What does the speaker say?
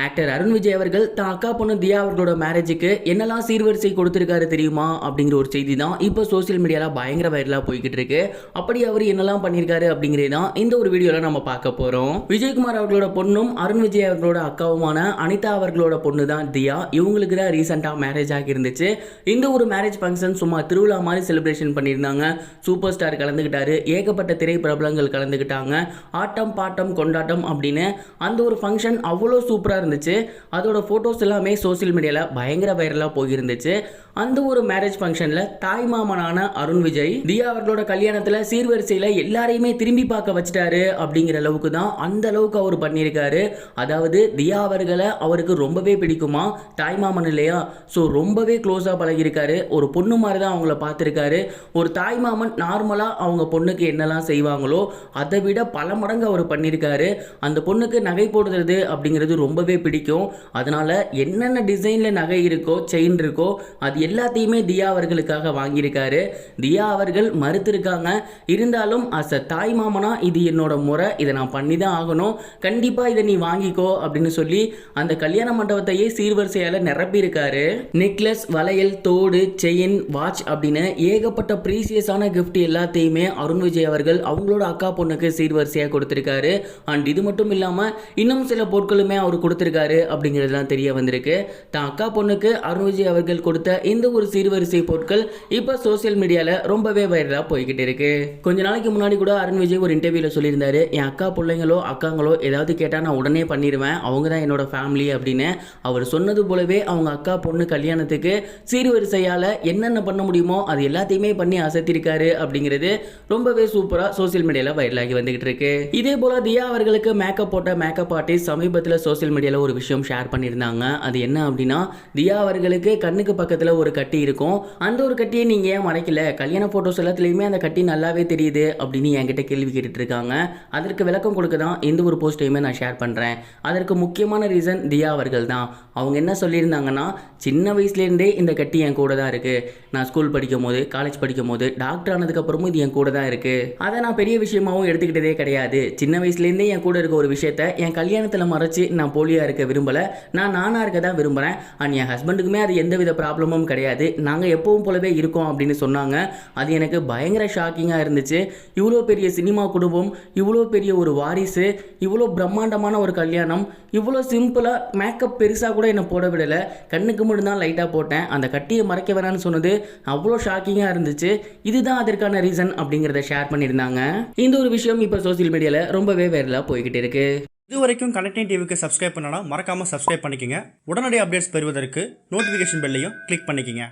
Actor Arun Vijay அவர்கள் தான் அக்கா பொண்ணு தியா அவர்களோட மேரேஜுக்கு என்னெல்லாம் சீர்வரிசை கொடுத்திருக்காரு தெரியுமா அப்படிங்கிற ஒரு செய்தி தான் இப்போ சோசியல் மீடியாவில் பயங்கர வைரலாக போய்கிட்டு இருக்கு. அப்படி அவர் என்னெல்லாம் பண்ணியிருக்காரு அப்படிங்கிறது தான் இந்த ஒரு வீடியோவில் நம்ம பார்க்க போகிறோம். விஜயகுமார் அவர்களோட பொண்ணும் அருண் விஜய் அவர்களோட அக்காவுமான அனிதா அவர்களோட பொண்ணு தான் தியா. இவங்களுக்கு தான் ரீசெண்டாக மேரேஜ் ஆகி இருந்துச்சு. இந்த ஒரு மேரேஜ் ஃபங்க்ஷன் சும்மா திருவிழா மாதிரி செலிப்ரேஷன் பண்ணியிருந்தாங்க. சூப்பர் ஸ்டார் கலந்துக்கிட்டாரு, ஏகப்பட்ட திரை பிரபலங்கள் கலந்துக்கிட்டாங்க. ஆட்டம் பாட்டம் கொண்டாட்டம் அப்படின்னு அந்த ஒரு ஃபங்க்ஷன் அவ்வளோ சூப்பராக இருந்துச்சு. அதோட போட்டோஸ் எல்லாமே சோசியல் மீடியால பயங்கர வைரலா போயிருந்துச்சு. அந்த ஒரு மேரேஜ் ஃபங்க்ஷன்ல தாய் மாமனான அருண் விஜய் தியா அவர்களோட கல்யாணத்துல சீர்வரிசையில எல்லாரையுமே திரும்பி பார்க்க வச்சிட்டாரு அப்படிங்கிற அளவுக்கு தான் அந்த அளவுக்கு அவர் பண்ணியிருக்காரு. அதாவது தியா அவர்களை அவருக்கு ரொம்பவே பிடிக்குமா, தாய் மாமன் இல்லையா, ஸோ ரொம்பவே க்ளோஸா பழகிருக்காரு. ஒரு பொண்ணு மாதிரி தான் அவங்கள பார்த்துருக்காரு. ஒரு தாய் மாமன் நார்மலா அவங்க பொண்ணுக்கு என்னெல்லாம் செய்வாங்களோ அதை விட பல மடங்கு அவர் பண்ணியிருக்காரு. அந்த பொண்ணுக்கு நகை போடுறது அப்படிங்கிறது ரொம்பவே பிடிக்கும். அதனால என்னென்ன டிசைன்ல நகை இருக்கோ, செயின் இருக்கோ, அது எல்லாத்தையுமே தியா அவர்களுக்காக வாங்கியிருக்காரு. தியா அவர்கள் மறுத்திருக்காங்க. இருந்தாலும் அஸ் அ தாய் மாமனா இது என்னோட முறை, இதை நான் பண்ணி தான் ஆகணும், கண்டிப்பா இதை நீ வாங்கிக்கோ அப்படின்னு சொல்லி அந்த கல்யாண மண்டபத்தையே சீர்வரிசையால நிரப்பி இருக்காரு. நெக்லஸ், வளையல், தோடு, செயின், வாட்ச் அப்படின்னு ஏகப்பட்ட ப்ரீசியஸான கிஃப்ட் எல்லாத்தையுமே அருண் விஜய் அவர்கள் அவங்களோட அக்கா பொண்ணுக்கு சீர்வரிசையாக கொடுத்திருக்காரு. அண்ட் இது மட்டும் இல்லாம இன்னும் சில பொருட்களுமே அவர் கொடுத்திருக்காரு அப்படிங்கிறதுலாம் தெரிய வந்திருக்கு. தான் அக்கா பொண்ணுக்கு அருண் விஜய் அவர்கள் கொடுத்த இந்த ஒரு சீர்வரிசை பொருட்கள் இப்போ சோசியல் மீடியால ரொம்பவே வைரலா போய்கிட்டு இருக்கு. கொஞ்ச நாளைக்கு முன்னாடி கூட அருண் விஜய் ஒரு இன்டர்வியூல சொல்லியிருந்தாரு, என் அக்கா பிள்ளைங்களோ அக்காங்களோ ஏதாவது கேட்டா நான் உடனே பண்ணிடுவேன், அவங்க தான் என்னோட ஃபேமிலி அப்படின்னு. அவர் சொன்னது போலவே அவங்க அக்கா பொண்ணு கல்யாணத்துக்கு சீர்வரிசையால என்னென்ன பண்ண முடியுமோ அது எல்லாத்தையுமே பண்ணி அசத்திருக்காரு அப்படிங்கிறது ரொம்பவே சூப்பரா சோசியல் மீடியால வைரலாகி வந்துகிட்டு இருக்கு. இதே போல தியா அவர்களுக்கு மேக்கப் போட்ட மேக்கப் ஆர்டிஸ்ட் சமீபத்தில் சோசியல் மீடியால ஒரு விஷயம் ஷேர் பண்ணியிருந்தாங்க. அது என்ன அப்படின்னா, தியா அவர்களுக்கு கண்ணுக்கு பக்கத்தில் ஒரு கட்டி இருக்கும். அந்த ஒரு கட்டியை நீங்க ஏன் மறைக்கல, கல்யாண போட்டோஸ் எல்லாத்துலயுமே அந்த கட்டி நல்லாவே தெரியுது அப்படின்னு என்கிட்ட கேள்வி கேட்டுட்டு இருக்காங்க. அதற்கு விளக்கம் கொடுக்க தான் இந்த ஒரு போஸ்டையுமே நான் ஷேர் பண்றேன். அதற்கு முக்கியமான ரீசன் தியா அவர்கள் தான். அவங்க என்ன சொல்லியிருந்தாங்கன்னா, சின்ன வயசுலேருந்தே இந்த கட்டி என் கூட தான் இருக்கு. நான் ஸ்கூல் படிக்கும் போது, காலேஜ் படிக்கும் போது, டாக்டர் ஆனதுக்கு அப்புறமும் இது என் கூட தான் இருக்கு. அதை நான் பெரிய விஷயமாவும் எடுத்துக்கிட்டதே கிடையாது. சின்ன வயசுலேருந்தே என் கூட இருக்க ஒரு விஷயத்த என் கல்யாணத்தில் மறைச்சு நான் போலியா இருக்க விரும்பல, நான் நானா இருக்க தான் விரும்புறேன். அண்ட் என் ஹஸ்பண்டுக்குமே அது எந்தவித ப்ராப்ளமும் கிடையாது, நாங்கள் எப்பவும் போலவே இருக்கோம் அப்படின்னு சொன்னாங்க. அது எனக்கு பயங்கர ஷாக்கிங்காக இருந்துச்சு. இவ்வளோ பெரிய சினிமா குடும்பம், இவ்வளோ பெரிய ஒரு வாரிசு, இவ்வளோ பிரம்மாண்டமான ஒரு கல்யாணம், இவ்வளோ சிம்பிளாக மேக்கப் பெருசாக கூட என்னை போட விடலை, கண்ணுக்கு மட்டும் தான் லைட்டாக போட்டேன், அந்த கட்டியை மறைக்க வேணான்னு சொன்னது அவ்வளோ ஷாக்கிங்காக இருந்துச்சு. இதுதான் அதற்கான ரீசன் அப்படிங்கிறத ஷேர் பண்ணியிருந்தாங்க. இந்த ஒரு விஷயம் இப்போ சோசியல் மீடியாவில் ரொம்பவே வைரலாக போய்கிட்டு இருக்கு. இது வரைக்கும் கனெக்டிங் டிவிக்கு சப்ஸ்கிரைப் பண்ணனா மறக்காமல் சப்ஸ்கிரைப் பண்ணிக்கங்க. உடனடி அப்டேட்ஸ் பெறுவதற்கு நோட்டிஃபிகேஷன் பெல்லையும் கிளிக் பண்ணிக்கங்க.